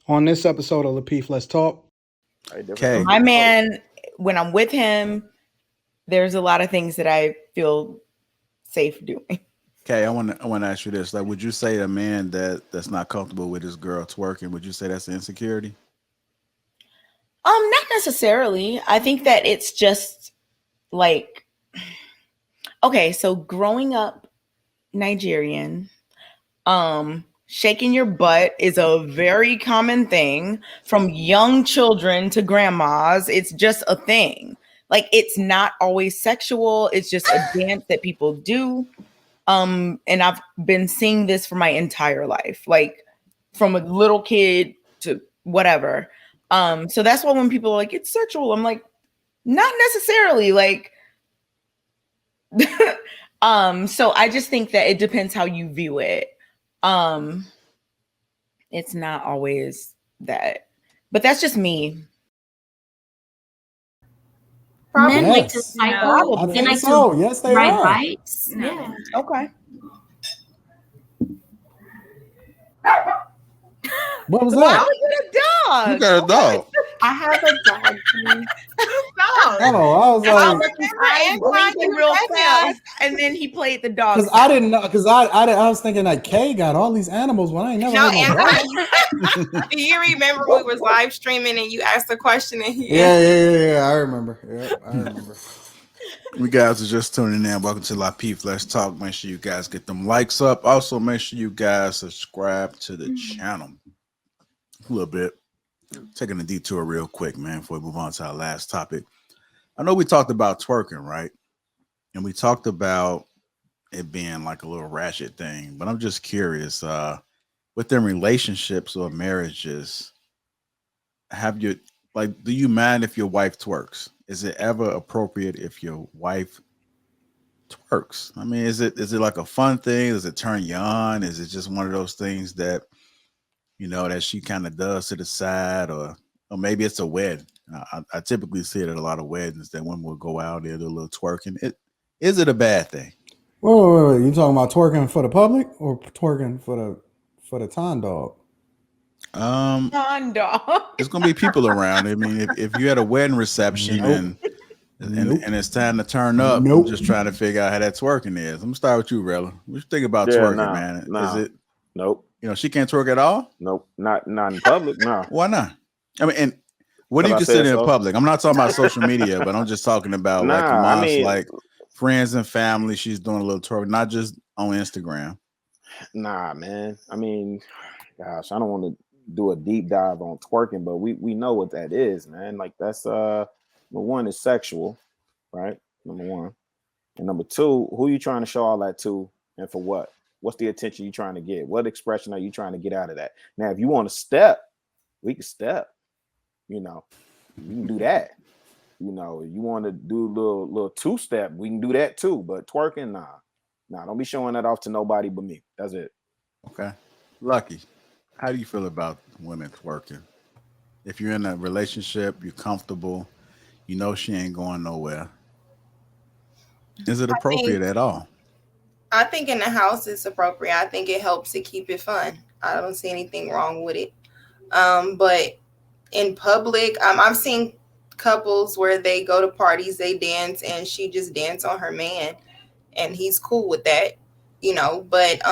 On this episode of Lapeef, Let's Talk. Okay. My man, when I'm with him, there's a lot of things that I feel safe doing. Okay, I want to ask you this: like, would you say a man that's not comfortable with his girl twerking, would you say that's an insecurity? Not necessarily. I think that it's just like, okay, so growing up Nigerian, shaking your butt is a very common thing from young children to grandmas. It's just a thing. Like, it's not always sexual. It's just a dance that people do. And I've been seeing this for my entire life, like from a little kid to whatever. So that's why when people are like, it's sexual, I'm like, not necessarily. Like, so I just think that it depends how you view it. It's not always that, but that's just me. Men Yes. like to cycle. I They think like so. to Yes, they ride are. bikes. No. Yeah. Okay. What was Why that? would you get a dog? You got a dog. I have a dog. Oh, I was I like, blinked real fast, and then he played the dog. because I didn't know, because I was thinking like Kay got all these animals when I ain't never No, heard no dog. Anthony, do you remember we was live streaming and you asked the question and he Yeah. I remember. Yeah, I remember. You guys are just tuning in. Welcome to Lapeef Let's Talk. Make sure you guys get them likes up. Also, make sure you guys subscribe to the channel. A little bit. Taking a detour real quick, man, before we move on to our last topic. I know we talked about twerking, right? And we talked about it being like a little ratchet thing, but I'm just curious, within relationships or marriages, do you mind if your wife twerks? Is it ever appropriate if your wife twerks? I mean, is it like a fun thing? Does it turn you on? Is it just one of those things that, you know, that she kind of does to the side, or maybe it's a wedding? I typically see it at a lot of weddings that women will go out there, do a little twerking. Is it a bad thing? Wait. You talking about twerking for the public or twerking for the ton dog? dog. There's gonna be people around. I mean, if you had a wedding reception and it's time to turn up, I'm just trying to figure out how that twerking is. I'm gonna start with you, Rella. What you think about twerking, man? Is it? Nope. You know, she can't twerk at all? Nope. Not in public. No. Why not? I mean, and what do you consider in public? I'm not talking about social media, but I'm just talking about like friends and family. She's doing a little twerk, not just on Instagram. Nah, man. I mean, gosh, I don't want to do a deep dive on twerking, but we know what that is, man. Like, that's number one is sexual, right? Number one. And number two, who you trying to show all that to and for what? What's the attention you trying to get? What expression are you trying to get out of that? Now, if you want to step, we can step. You know, we can do that. You know, you want to do a little two-step, we can do that too. But twerking, nah, don't be showing that off to nobody but me. That's it. Okay. Lucky, how do you feel about women twerking? If you're in a relationship, you're comfortable, you know she ain't going nowhere. Is it appropriate at all? I think in the house it's appropriate. I think it helps to keep it fun. I don't see anything wrong with it. But in public, I've seen couples where they go to parties, they dance, and she just dance on her man, and he's cool with that, you know. But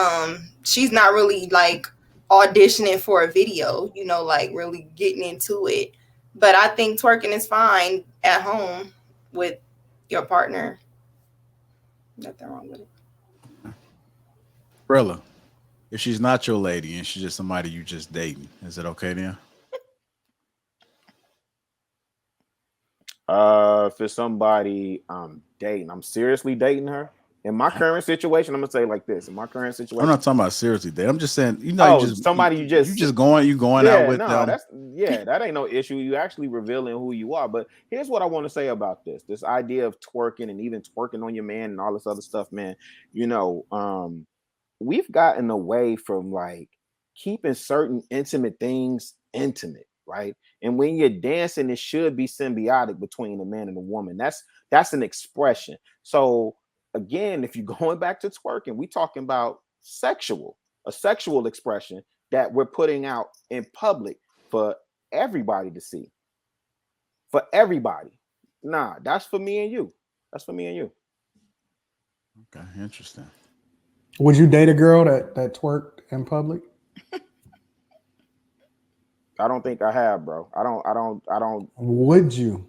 she's not really like auditioning for a video, you know, like really getting into it. But I think twerking is fine at home with your partner. Nothing wrong with it. Brilla, if she's not your lady and she's just somebody you just dating, is it okay then? If it's somebody I'm dating, I'm seriously dating her. In my current situation, I'm gonna say like this. In my current situation, I'm not talking about seriously dating. I'm just saying, you know, you going out with them. That ain't no issue. You actually revealing who you are. But here's what I want to say about this idea of twerking and even twerking on your man and all this other stuff, man. You know, we've gotten away from like keeping certain intimate things intimate, right? And when you're dancing, it should be symbiotic between a man and a woman. That's an expression. So again, if you're going back to twerking, we talking about a sexual expression that we're putting out in public for everybody to see. For everybody. Nah, that's for me and you. That's for me and you. Okay, interesting. Would you date a girl that twerked in public? I don't think I have, bro. I don't. Would you?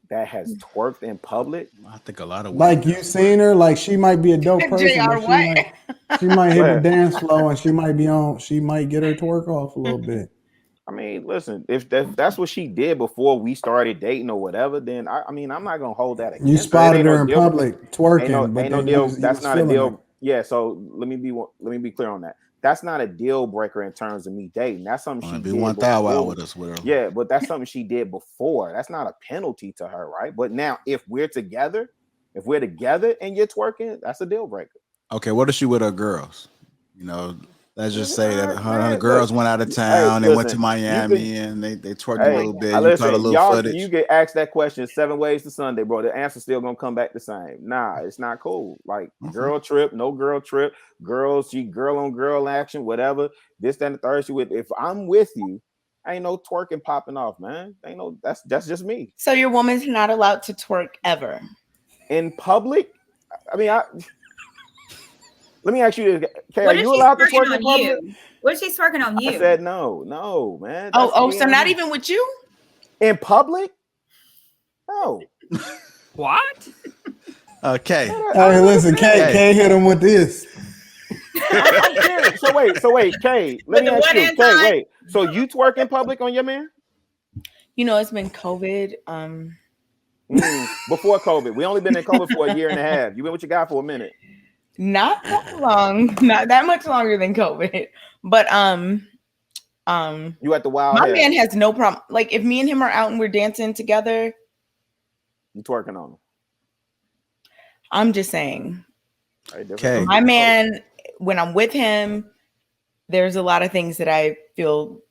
That has twerked in public. I think a lot of women Like you seen her, like she might be a dope person, JR, but what? she might Go hit the ahead. dance floor and she might get her twerk off a little bit. I mean, listen, if that's what she did before we started dating or whatever, then I mean, I'm not gonna hold that against You her. It spotted ain't her no in deal. public twerking, Ain't but no then deal. you That's was not a feeling deal. her. Yeah. So let me be clear on that. That's not a deal breaker in terms of me dating. That's something she be did 1,000 out before. with us, with her. Yeah, but that's something she did before. That's not a penalty to her, right? But now, if we're together and you're twerking, that's a deal breaker. Okay, what is she with her girls? You know, let's just say that her Man, girls look, went out of hey, town and went to listen, Miami and they twerked a hey, little bit. You caught a listen, little y'all, footage. you get asked that question 7 ways to Sunday, bro. The answer's still gonna come back the same. Nah, it's not cool. Like girl trip, no girl trip, girls, she girl on girl action, whatever. This, that, and the third. She with. If I'm with you, ain't no twerking popping off, man. Ain't no. That's just me. So your woman's not allowed to twerk ever. In public, I mean, let me ask you this: Kay, What are if you she's allowed to twerking twerk in on public? you? What if she's twerking on you? I said no, man. Oh, That's so me not and even with you? in public? No. What? Okay. Hey, listen, Kay hit him with this. I'm serious. So wait, Kay, let With me the ask one you. hand Kay, sign? wait. So you twerk in public on your man? You know, it's been COVID. Before COVID. We only been in COVID for a year and a half. You been with your guy for a minute. Not that long, not that much longer than COVID. But You at the wild my head. man has no problem. Like if me and him are out and we're dancing together, You twerking on him. I'm just saying. Okay. My man, when I'm with him, there's a lot of things that I feel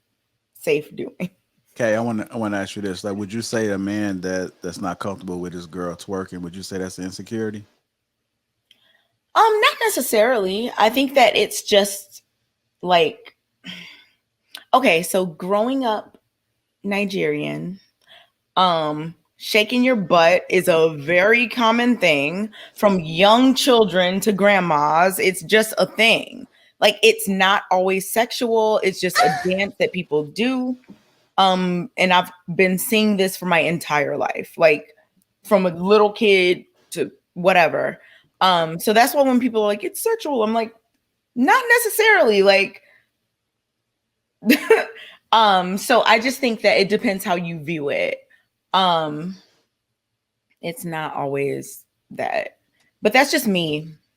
safe doing. Okay, I want to ask you this. Like, would you say a man that's not comfortable with his girl twerking, would you say that's an insecurity? Not necessarily. I think that it's just like, okay, so growing up Nigerian, shaking your butt is a very common thing from young children to grandmas. It's just a thing. Like it's not always sexual. It's just a dance that people do. And I've been seeing this for my entire life, like from a little kid to whatever. So that's why when people are like, it's sexual, I'm like, not necessarily. Like, so I just think that it depends how you view it. It's not always that, but that's just me.